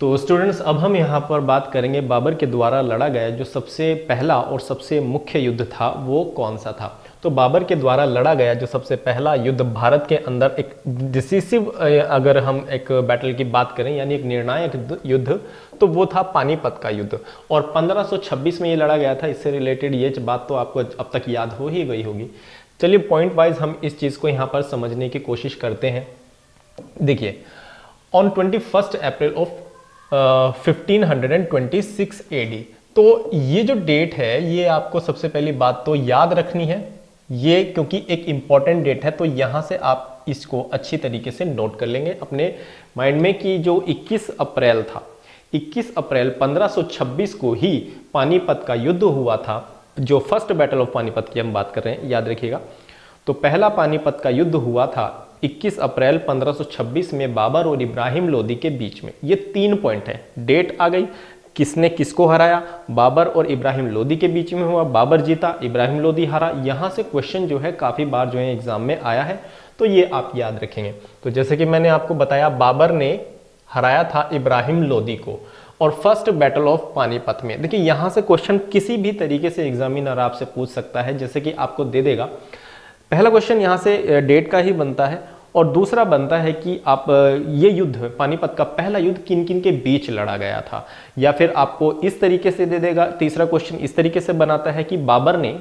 तो स्टूडेंट्स अब हम यहाँ पर बात करेंगे बाबर के द्वारा लड़ा गया जो सबसे पहला और सबसे मुख्य युद्ध था वो कौन सा था। तो बाबर के द्वारा लड़ा गया जो सबसे पहला युद्ध भारत के अंदर एक डिसिसिव, अगर हम एक बैटल की बात करें यानी एक निर्णायक युद्ध, तो वो था पानीपत का युद्ध। और 1526 में ये लड़ा गया था। इससे रिलेटेड ये बात तो आपको अब तक याद हो ही गई होगी। चलिए पॉइंट वाइज हम इस चीज़ को यहाँ पर समझने की कोशिश करते हैं। देखिए, ऑन 21 अप्रैल ऑफ 1526 AD, तो ये जो डेट है ये आपको सबसे पहली बात तो याद रखनी है, ये क्योंकि एक इंपॉर्टेंट डेट है। तो यहाँ से आप इसको अच्छी तरीके से नोट कर लेंगे अपने माइंड में कि जो 21 अप्रैल था, 21 अप्रैल 1526 को ही पानीपत का युद्ध हुआ था। जो फर्स्ट बैटल ऑफ पानीपत की हम बात कर रहे हैं, याद रखिएगा। तो पहला पानीपत का युद्ध हुआ था 21 अप्रैल 1526 में बाबर और इब्राहिम लोदी के बीच में। ये 3 पॉइंट है, डेट आ गई, किसने किसको हराया, बाबर और इब्राहिम लोदी के बीच में हुआ, बाबर जीता, इब्राहिम लोदी हारा। यहाँ से क्वेश्चन जो है काफ़ी बार जो है एग्जाम में आया है, तो ये आप याद रखेंगे। तो जैसे कि मैंने आपको बताया, बाबर ने हराया था इब्राहिम लोदी को और फर्स्ट बैटल ऑफ पानीपत में। देखिए, यहाँ से क्वेश्चन किसी भी तरीके से एग्जामिनर आपसे पूछ सकता है, जैसे कि आपको दे देगा। पहला क्वेश्चन यहाँ से डेट का ही बनता है और दूसरा बनता है कि आप ये युद्ध, पानीपत का पहला युद्ध किन किन के बीच लड़ा गया था, या फिर आपको इस तरीके से दे देगा। तीसरा क्वेश्चन इस तरीके से बनाता है कि बाबर ने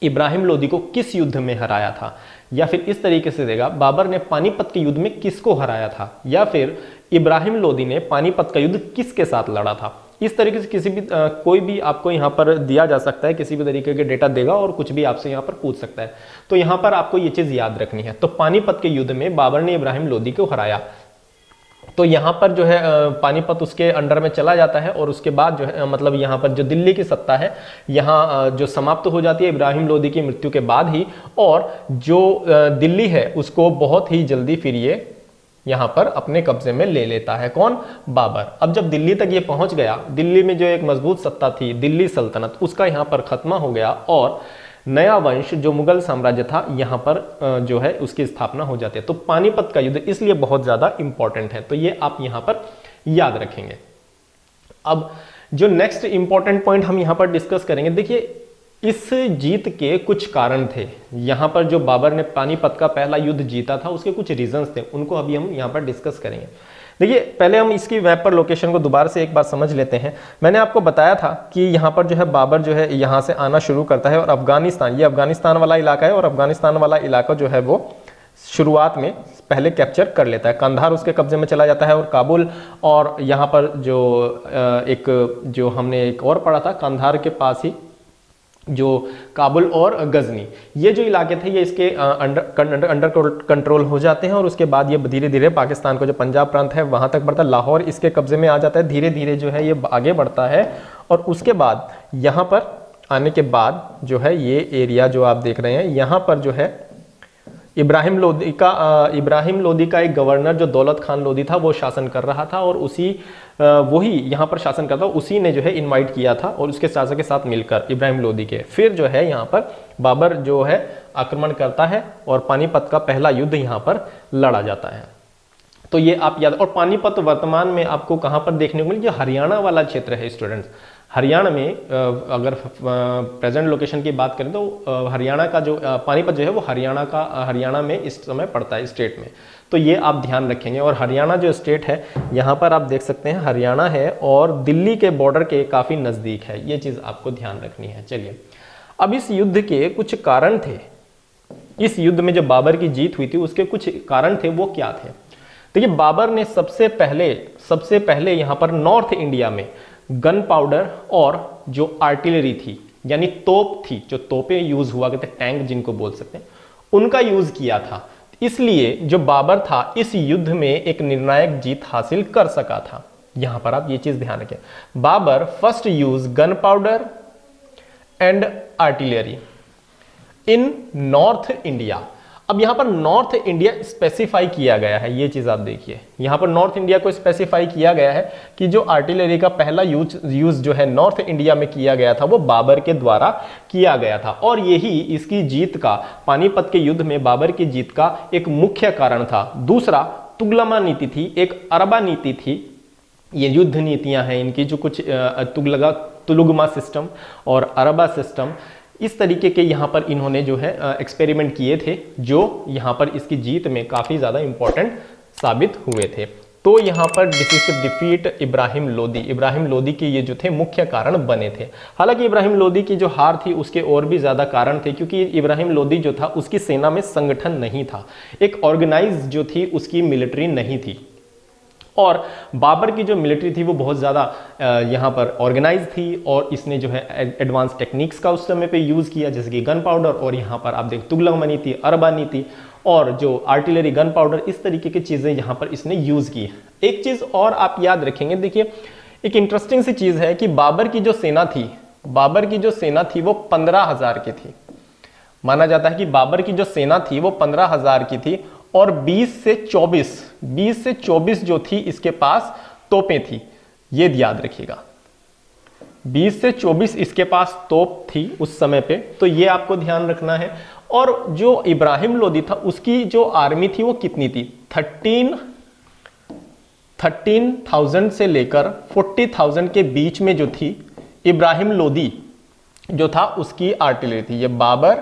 इब्राहिम लोदी को किस युद्ध में हराया था, या फिर इस तरीके से देगा बाबर ने पानीपत के युद्ध में किसको हराया था, या फिर इब्राहिम लोदी ने पानीपत का युद्ध किसके साथ लड़ा था। इस तरीके से किसी भी कोई भी आपको यहाँ पर दिया जा सकता है, किसी भी तरीके के डेटा देगा और कुछ भी आपसे यहाँ पर पूछ सकता है। तो यहाँ पर आपको ये चीज़ याद रखनी है। तो पानीपत के युद्ध में बाबर ने इब्राहिम लोदी को हराया, तो यहाँ पर जो है पानीपत उसके अंडर में चला जाता है और उसके बाद जो है मतलब यहाँ पर जो दिल्ली की सत्ता है यहाँ जो समाप्त हो जाती है इब्राहिम लोदी की मृत्यु के बाद ही, और जो दिल्ली है उसको बहुत ही जल्दी फिर ये यहाँ पर अपने कब्जे में ले लेता है। कौन? बाबर। अब जब दिल्ली तक ये पहुंच गया, दिल्ली में जो एक मजबूत सत्ता थी दिल्ली सल्तनत, उसका यहाँ पर खत्मा हो गया और नया वंश जो मुगल साम्राज्य था यहाँ पर जो है उसकी स्थापना हो जाती है। तो पानीपत का युद्ध इसलिए बहुत ज्यादा इंपॉर्टेंट है, तो ये आप यहाँ पर याद रखेंगे। अब जो नेक्स्ट इंपॉर्टेंट पॉइंट हम यहाँ पर डिस्कस करेंगे, देखिए इस जीत के कुछ कारण थे। यहाँ पर जो बाबर ने पानीपत का पहला युद्ध जीता था उसके कुछ रीजंस थे, उनको अभी हम यहाँ पर डिस्कस करेंगे। देखिए, पहले हम इसकी मैप पर लोकेशन को दोबारा से एक बार समझ लेते हैं। मैंने आपको बताया था कि यहाँ पर जो है बाबर जो है यहाँ से आना शुरू करता है और अफगानिस्तान, ये अफगानिस्तान वाला इलाका है और अफगानिस्तान वाला इलाका जो है वो शुरुआत में पहले कैप्चर कर लेता है। कंधार उसके कब्जे में चला जाता है और काबुल, और यहाँ पर जो जो हमने एक और पढ़ा था कंधार के पास ही जो काबुल और गजनी, ये जो इलाके थे ये इसके अंडर कंट्रोल हो जाते हैं और उसके बाद ये धीरे धीरे पाकिस्तान को जो पंजाब प्रांत है वहां तक बढ़ता है। लाहौर इसके कब्जे में आ जाता है, धीरे धीरे जो है ये आगे बढ़ता है और उसके बाद यहाँ पर आने के बाद जो है ये एरिया जो आप देख रहे हैं यहाँ पर जो है इब्राहिम लोदी का एक गवर्नर जो दौलत खान लोदी था वो शासन कर रहा था और वही यहाँ पर शासन करता, उसी ने जो है इनवाइट किया था और उसके शासक के साथ मिलकर इब्राहिम लोदी के फिर जो है यहाँ पर बाबर जो है आक्रमण करता है और पानीपत का पहला युद्ध यहाँ पर लड़ा जाता है। तो ये आप याद, और पानीपत वर्तमान में आपको कहाँ पर देखने को मिले, जो हरियाणा वाला क्षेत्र है स्टूडेंट्स। हरियाणा में अगर प्रेजेंट लोकेशन की बात करें तो हरियाणा का जो पानीपत जो है वो हरियाणा में इस समय पड़ता है स्टेट में, तो ये आप ध्यान रखेंगे। और हरियाणा जो स्टेट है यहाँ पर आप देख सकते हैं हरियाणा है और दिल्ली के बॉर्डर के काफ़ी नज़दीक है, ये चीज़ आपको ध्यान रखनी है। चलिए, अब इस युद्ध के कुछ कारण थे, इस युद्ध में जो बाबर की जीत हुई थी उसके कुछ कारण थे, वो क्या थे? देखिए, बाबर ने सबसे पहले यहाँ पर नॉर्थ इंडिया में गन पाउडर और जो आर्टिलरी थी यानी तोप थी, जो तोपें यूज हुआ करते, टैंक जिनको बोल सकते हैं, उनका यूज किया था। इसलिए जो बाबर था इस युद्ध में एक निर्णायक जीत हासिल कर सका था। यहां पर आप ये चीज ध्यान रखें, Babar first use gunpowder and artillery in North India. अब यहां पर नॉर्थ इंडिया स्पेसिफाई किया गया है, ये चीज आप देखिए, यहां पर नॉर्थ इंडिया को स्पेसिफाई किया गया है कि जो आर्टिलरी का पहला यूज जो है नॉर्थ इंडिया में किया गया था वो बाबर के द्वारा किया गया था और यही इसकी जीत का, पानीपत के युद्ध में बाबर की जीत का एक मुख्य कारण था। दूसरा तुगलमा नीति थी, एक अरबा नीति थी ये युद्ध नीतियां हैं इनकी, जो कुछ तुलुगमा सिस्टम और अरबा सिस्टम, इस तरीके के यहाँ पर इन्होंने जो है एक्सपेरिमेंट किए थे, जो यहाँ पर इसकी जीत में काफ़ी ज़्यादा इंपॉर्टेंट साबित हुए थे। तो यहाँ पर डिसिसिव डिफीट इब्राहिम लोदी के ये जो थे मुख्य कारण बने थे। हालांकि इब्राहिम लोदी की जो हार थी उसके और भी ज़्यादा कारण थे, क्योंकि इब्राहिम लोदी जो था उसकी सेना में संगठन नहीं था, एक ऑर्गेनाइज जो थी उसकी मिलिट्री नहीं थी, और बाबर की जो मिलिट्री थी वो बहुत ज़्यादा यहाँ पर ऑर्गेनाइज थी, और इसने जो है एडवांस टेक्निक्स का उस समय पे यूज़ किया, जैसे कि गन पाउडर, और यहाँ पर आप देख तुगलक नीति, अरबा नीति, और जो आर्टिलरी, गन पाउडर, इस तरीके की चीज़ें यहाँ पर इसने यूज़ की। एक चीज़ और आप याद रखेंगे, देखिए एक इंटरेस्टिंग सी चीज़ है कि बाबर की जो सेना थी वो 15,000 की थी। माना जाता है कि बाबर की जो सेना थी वो 15,000 की थी, और 20 से 24 जो थी इसके पास तोपें थी। ये याद रखिएगा, 20 से 24 इसके पास तोप थी उस समय पे, तो ये आपको ध्यान रखना है। और जो इब्राहिम लोदी था उसकी जो आर्मी थी वो कितनी थी, 13,000 से लेकर 40,000 के बीच में जो थी इब्राहिम लोदी जो था उसकी आर्टिलरी थी। ये बाबर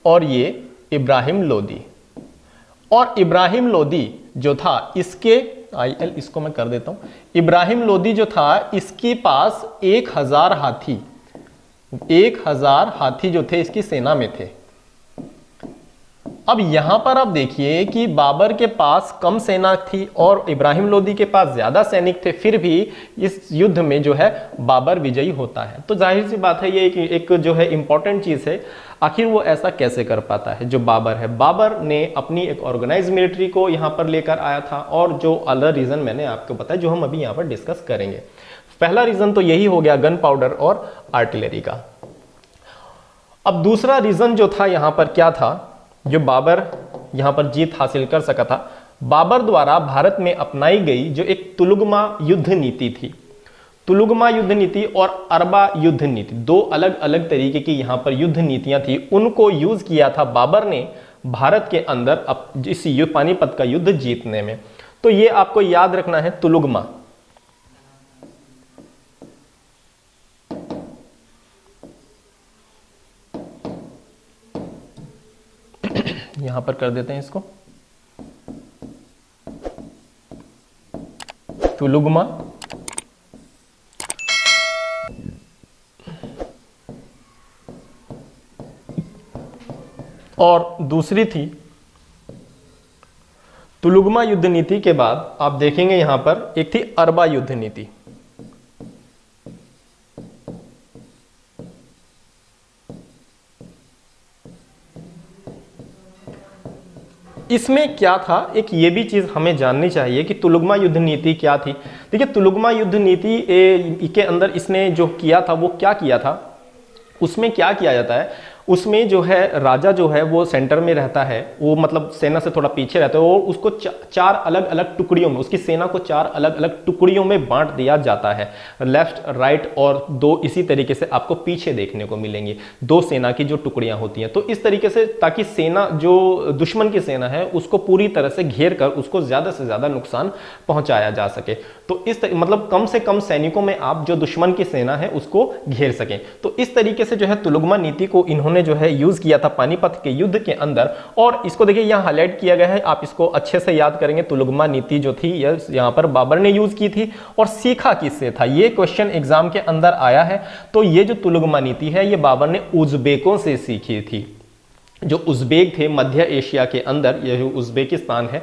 और ये इब्राहिम लोदी, और इब्राहिम लोदी जो था इसके इसको मैं कर देता हूं, इब्राहिम लोदी जो था इसके पास 1,000 हाथी जो थे इसकी सेना में थे। अब यहां पर आप देखिए कि बाबर के पास कम सेना थी और इब्राहिम लोदी के पास ज्यादा सैनिक थे, फिर भी इस युद्ध में जो है बाबर विजयी होता है। तो जाहिर सी बात है ये एक जो है इंपॉर्टेंट चीज है, आखिर वो ऐसा कैसे कर पाता है जो बाबर है। बाबर ने अपनी एक ऑर्गेनाइज मिलिट्री को यहां पर लेकर आया था, और जो अलग रीजन मैंने आपको बताया जो हम अभी यहां पर डिस्कस करेंगे। पहला रीजन तो यही हो गया, गन पाउडर और आर्टिलरी का। अब दूसरा रीजन जो था यहां पर क्या था, जो बाबर यहां पर जीत हासिल कर सका था, बाबर द्वारा भारत में अपनाई गई जो एक तुलुगमा युद्ध नीति थी। तुलुगमा युद्ध नीति और अरबा युद्ध नीति, दो अलग अलग तरीके की यहां पर युद्ध नीतियां थी, उनको यूज किया था बाबर ने भारत के अंदर इस पानीपत का युद्ध जीतने में। तो ये आपको याद रखना है, तुलुगमा। यहां पर कर देते हैं इसको, तुलुगमा और दूसरी थी तुलुगमा युद्ध नीति के बाद आप देखेंगे यहां पर एक थी अरबा युद्ध नीति। इसमें क्या था, एक ये भी चीज हमें जाननी चाहिए कि तुलुगमा युद्ध नीति क्या थी। देखिए तुलुगमा युद्ध नीति के अंदर इसने जो किया था वो क्या किया था, उसमें क्या किया जाता है, उसमें जो है राजा जो है वो सेंटर में रहता है, वो मतलब सेना से थोड़ा पीछे रहता है, और उसको चार अलग अलग टुकड़ियों में, उसकी सेना को चार अलग अलग टुकड़ियों में बांट दिया जाता है, लेफ्ट राइट, और दो इसी तरीके से आपको पीछे देखने को मिलेंगी, दो सेना की जो टुकड़ियां होती हैं। तो इस तरीके से ताकि सेना जो दुश्मन की सेना है उसको पूरी तरह से घेर कर उसको ज्यादा से ज्यादा नुकसान पहुंचाया जा सके। तो इस मतलब कम से कम सैनिकों में आप जो दुश्मन की सेना है उसको घेर सकें। तो इस तरीके से जो है तुलुगमा नीति को इन्होंने जो है यूज किया था पानीपत के युद्ध के अंदर। और इसको देखिए यहां हाईलाइट किया गया है, आप इसको अच्छे से याद करेंगे। तुलुगमा नीति जो थी यहां पर बाबर ने यूज की थी, और सीखा किससे था, ये क्वेश्चन एग्जाम के अंदर आया है। तो ये जो तुलुगमा नीति है ये बाबर ने उज्बेकों से सीखी थी। जो उज्बेक थे मध्य एशिया के अंदर, यह उज्बेकिस्तान है,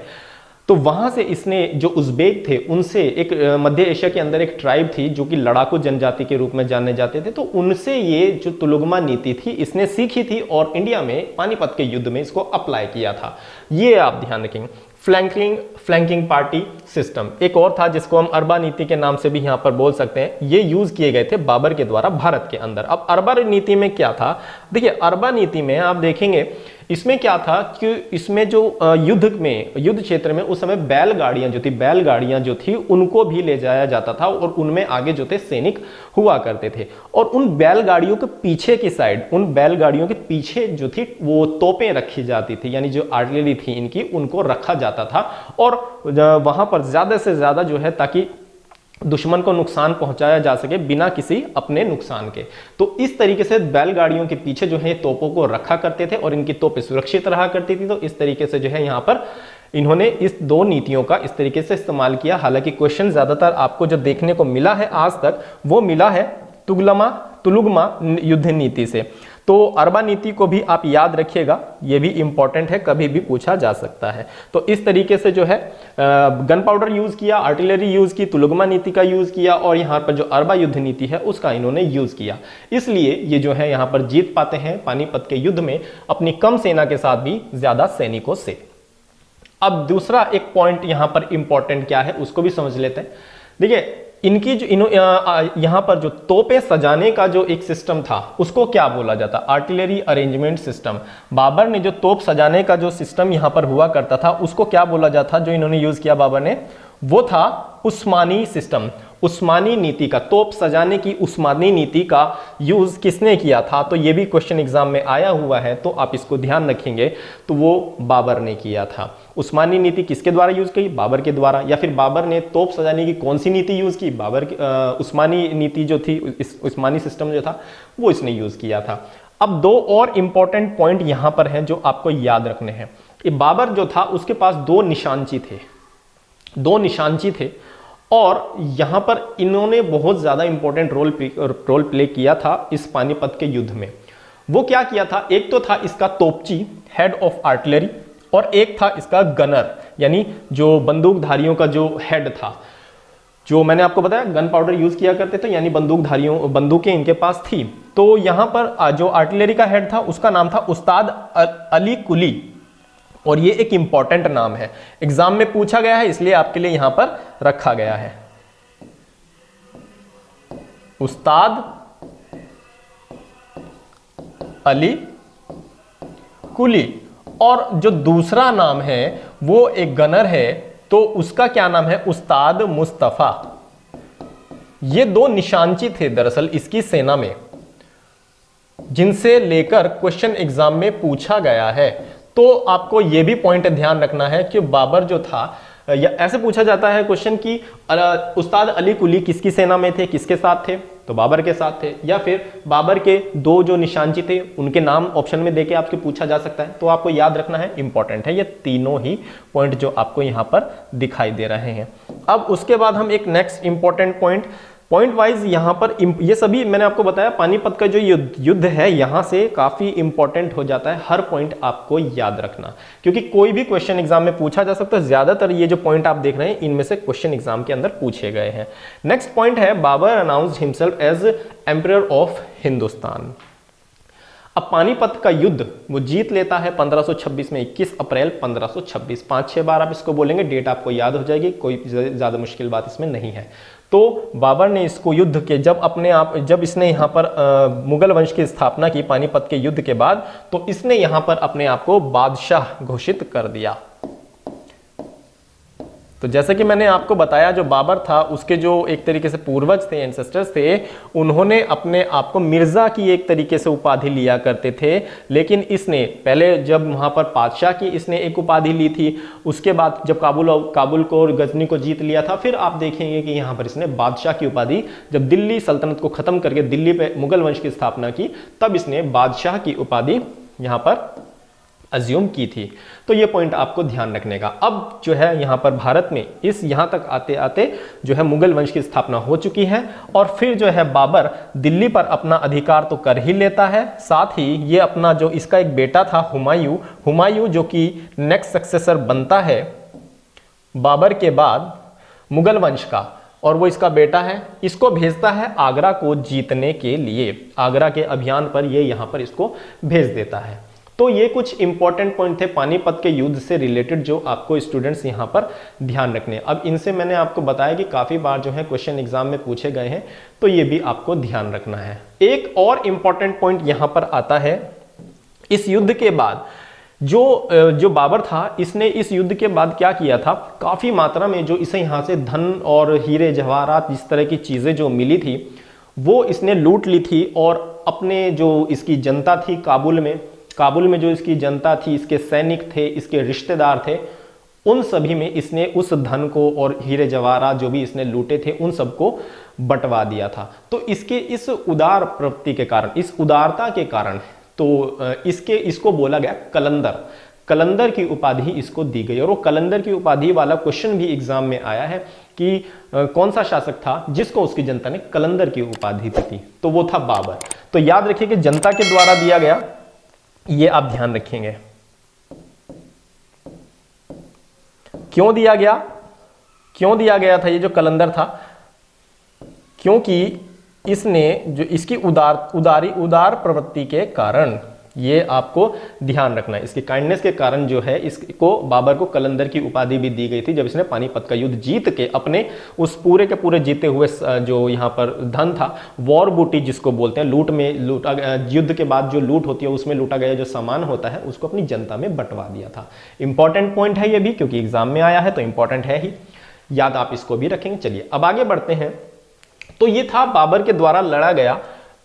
तो वहां से इसने जो उज्बेक थे उनसे, एक मध्य एशिया के अंदर एक ट्राइब थी जो कि लड़ाकू जनजाति के रूप में जाने जाते थे, तो उनसे ये जो तुलुगमा नीति थी इसने सीखी थी और इंडिया में पानीपत के युद्ध में इसको अप्लाई किया था। ये आप ध्यान रखेंगे। फ्लैंकिंग पार्टी सिस्टम एक और था जिसको हम अरबा नीति के नाम से भी यहां पर बोल सकते हैं। ये यूज किए गए थे बाबर के द्वारा भारत के अंदर। अब अरबा नीति में क्या था, देखिए अरबा नीति में आप देखेंगे इसमें क्या था कि इसमें जो युद्ध क्षेत्र में उस समय बैलगाड़ियां जो थी उनको भी ले जाया जाता था, और उनमें आगे जो थे सैनिक हुआ करते थे, और उन बैलगाड़ियों के पीछे की साइड, उन बैलगाड़ियों के पीछे जो थी वो तोपें रखी जाती थी, यानी जो आर्टिलरी थी इनकी उनको रखा जाता था। और वहां पर ज्यादा से ज्यादा जो है ताकि दुश्मन को नुकसान पहुंचाया जा सके बिना किसी अपने नुकसान के। तो इस तरीके से बैलगाड़ियों के पीछे जो है तोपों को रखा करते थे और इनकी तोपें सुरक्षित रहा करती थी। तो इस तरीके से जो है यहाँ पर इन्होंने इस दो नीतियों का इस तरीके से इस्तेमाल किया। हालांकि क्वेश्चन ज्यादातर आपको जो देखने को मिला है आज तक वो मिला है तुलुगमा युद्ध नीति से। तो अरबा नीति को भी आप याद रखिएगा, ये भी इंपॉर्टेंट है, कभी भी पूछा जा सकता है। तो इस तरीके से जो है गन पाउडर यूज किया, आर्टिलरी यूज की, तुलुगमा नीति का यूज किया और यहाँ पर जो अरबा युद्ध नीति है उसका इन्होंने यूज किया। इसलिए ये जो है यहाँ पर जीत पाते हैं पानीपत के युद्ध में अपनी कम सेना के साथ भी ज्यादा सैनिकों से। अब दूसरा एक पॉइंट यहां पर इंपॉर्टेंट क्या है उसको भी समझ लेते हैं। देखिए इनकी जो यहां पर जो तोपें सजाने का जो एक सिस्टम था उसको क्या बोला जाता, आर्टिलरी अरेंजमेंट सिस्टम। बाबर ने जो तोप सजाने का जो सिस्टम यहां पर हुआ करता था उसको क्या बोला जाता, जो इन्होंने यूज किया बाबर ने, वो था उस्मानी सिस्टम। उस्मानी नीति का, तोप सजाने की उस्मानी नीति का यूज किसने किया था, तो ये भी क्वेश्चन एग्जाम में आया हुआ है, तो आप इसको ध्यान रखेंगे। तो वो बाबर ने किया था। उस्मानी नीति किसके द्वारा यूज की, बाबर के द्वारा। या फिर बाबर ने तोप सजाने की कौन सी नीति यूज की, बाबर की उस्मानी नीति जो थी, उस्मानी सिस्टम जो था वो इसने यूज किया था। अब दो और इंपॉर्टेंट पॉइंट यहां पर हैं जो आपको याद रखने हैं। बाबर जो था उसके पास दो निशानची थे और यहां पर इन्होंने बहुत ज्यादा इंपॉर्टेंट रोल प्ले किया था इस पानीपत के युद्ध में। वो क्या किया था, एक तो था इसका तोपची, हेड ऑफ आर्टिलरी, और एक था इसका गनर, यानी जो बंदूकधारियों का जो हेड था। जो मैंने आपको बताया गन पाउडर यूज किया करते थे, यानी बंदूकें इनके पास थी। तो यहां पर जो आर्टिलरी का हेड था उसका नाम था उस्ताद अली कुली, और ये एक इंपॉर्टेंट नाम है, एग्जाम में पूछा गया है इसलिए आपके लिए यहां पर रखा गया है, उस्ताद अली कुली। और जो दूसरा नाम है वो एक गनर है, तो उसका क्या नाम है, उस्ताद मुस्तफा। ये दो निशानची थे दरअसल इसकी सेना में, जिनसे लेकर क्वेश्चन एग्जाम में पूछा गया है। तो आपको यह भी पॉइंट ध्यान रखना है कि बाबर जो था, या ऐसे पूछा जाता है क्वेश्चन कि उस्ताद अली कुली किसकी सेना में थे, किसके साथ थे, तो बाबर के साथ थे। या फिर बाबर के दो जो निशानची थे उनके नाम ऑप्शन में देके आपके पूछा जा सकता है। तो आपको याद रखना है, इंपॉर्टेंट है ये तीनों ही पॉइंट जो आपको यहां पर दिखाई दे रहे हैं। अब उसके बाद हम एक नेक्स्ट इंपॉर्टेंट पॉइंट वाइज यहां पर, ये सभी मैंने आपको बताया पानीपत का जो युद्ध है यहां से काफी इंपॉर्टेंट हो जाता है। हर पॉइंट आपको याद रखना, क्योंकि कोई भी क्वेश्चन एग्जाम में पूछा जा सकता है। ज्यादातर ये जो पॉइंट आप देख रहे हैं इनमें से क्वेश्चन एग्जाम के अंदर पूछे गए हैं। नेक्स्ट पॉइंट है, Babar announced himself as emperor of Hindustan. अब पानीपत का युद्ध वो जीत लेता है 1526 में, 21 अप्रैल 1526। 5-6 बार आप इसको बोलेंगे, डेट आपको याद हो जाएगी, कोई ज्यादा मुश्किल बात इसमें नहीं है। तो बाबर ने इसको युद्ध के जब इसने यहाँ पर मुगल वंश की स्थापना की पानीपत के युद्ध के बाद, तो इसने यहाँ पर अपने आप को बादशाह घोषित कर दिया। तो जैसे कि मैंने आपको बताया, जो बाबर था उसके जो एक तरीके से पूर्वज थे, एंसेस्टर्स थे, उन्होंने अपने आप को मिर्जा की एक तरीके से उपाधि लिया करते थे। लेकिन इसने पहले जब वहां पर बादशाह की इसने एक उपाधि ली थी, उसके बाद जब काबुल को और गजनी को जीत लिया था, फिर आप देखेंगे कि यहाँ पर इसने बादशाह की उपाधि, जब दिल्ली सल्तनत को खत्म करके दिल्ली पे मुगल वंश की स्थापना की, तब इसने बादशाह की उपाधि यहाँ पर अज्यूम की थी। तो ये पॉइंट आपको ध्यान रखने का। अब जो है यहाँ पर भारत में यहाँ तक आते आते जो है मुगल वंश की स्थापना हो चुकी है, और फिर जो है बाबर दिल्ली पर अपना अधिकार तो कर ही लेता है, साथ ही ये अपना जो इसका एक बेटा था हुमायूं जो कि नेक्स्ट सक्सेसर बनता है बाबर के बाद मुगल वंश का, और वो इसका बेटा है, इसको भेजता है आगरा को जीतने के लिए। आगरा के अभियान पर ये यहाँ पर इसको भेज देता है। तो ये कुछ इंपॉर्टेंट पॉइंट थे पानीपत के युद्ध से रिलेटेड जो आपको स्टूडेंट्स यहाँ पर ध्यान रखने। अब इनसे मैंने आपको बताया कि काफी बार जो है क्वेश्चन एग्जाम में पूछे गए हैं, तो ये भी आपको ध्यान रखना है। एक और इंपॉर्टेंट पॉइंट यहाँ पर आता है, इस युद्ध के बाद जो बाबर था, इसने इस युद्ध के बाद क्या किया था, काफी मात्रा में जो इसे यहाँ से धन और हीरे जवाहरात इस तरह की चीजें जो मिली थी वो इसने लूट ली थी, और अपने जो इसकी जनता थी काबुल में जो इसकी जनता थी, इसके सैनिक थे, इसके रिश्तेदार थे, उन सभी में इसने उस धन को और हीरे जवाहरात जो भी इसने लूटे थे उन सबको बंटवा दिया था। तो इसके इस उदार प्रवृत्ति के कारण, इस उदारता के कारण, तो इसको बोला गया कलंदर। कलंदर की उपाधि इसको दी गई। और वो कलंदर की उपाधि वाला क्वेश्चन भी एग्जाम में आया है कि कौन सा शासक था जिसको उसकी जनता ने कलंदर की उपाधि दी थी, तो वो था बाबर। तो याद रखिए कि जनता के द्वारा दिया गया, ये आप ध्यान रखेंगे। क्यों दिया गया, क्यों दिया गया था ये जो कलंदर था? क्योंकि इसने जो इसकी उदार प्रवृत्ति के कारण, ये आपको ध्यान रखना है, इसकी काइंडनेस के कारण जो है इसको बाबर को कलंदर की उपाधि भी दी गई थी जब इसने पानीपत का युद्ध जीत के अपने उस पूरे के पूरे जीते हुए जो यहाँ पर धन था, वॉर बूटी जिसको बोलते हैं, युद्ध के बाद जो लूट होती है उसमें लूटा गया जो सामान होता है उसको अपनी जनता में बंटवा दिया था। इंपॉर्टेंट पॉइंट है ये भी, क्योंकि एग्जाम में आया है तो इंपॉर्टेंट है ही, याद आप इसको भी रखेंगे। चलिए अब आगे बढ़ते हैं। तो ये था बाबर के द्वारा लड़ा गया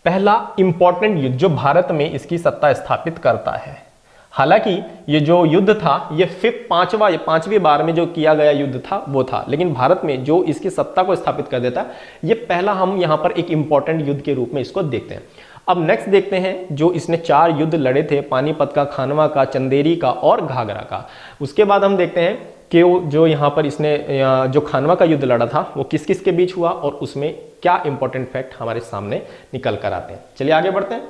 पहला इंपॉर्टेंट युद्ध जो भारत में इसकी सत्ता स्थापित करता है। हालांकि ये जो युद्ध था ये पांचवी बार में जो किया गया युद्ध था वो था, लेकिन भारत में जो इसकी सत्ता को स्थापित कर देता है ये पहला हम यहां पर एक इंपॉर्टेंट युद्ध के रूप में इसको देखते हैं। अब नेक्स्ट देखते हैं जो इसने 4 युद्ध लड़े थे, पानीपत का, खानवा का, चंदेरी का और घाघरा का। उसके बाद हम देखते हैं कि जो यहाँ पर इसने जो खानवा का युद्ध लड़ा था वो किस किस के बीच हुआ और उसमें क्या इंपॉर्टेंट फैक्ट हमारे सामने निकल कर आते हैं। चलिए आगे बढ़ते हैं।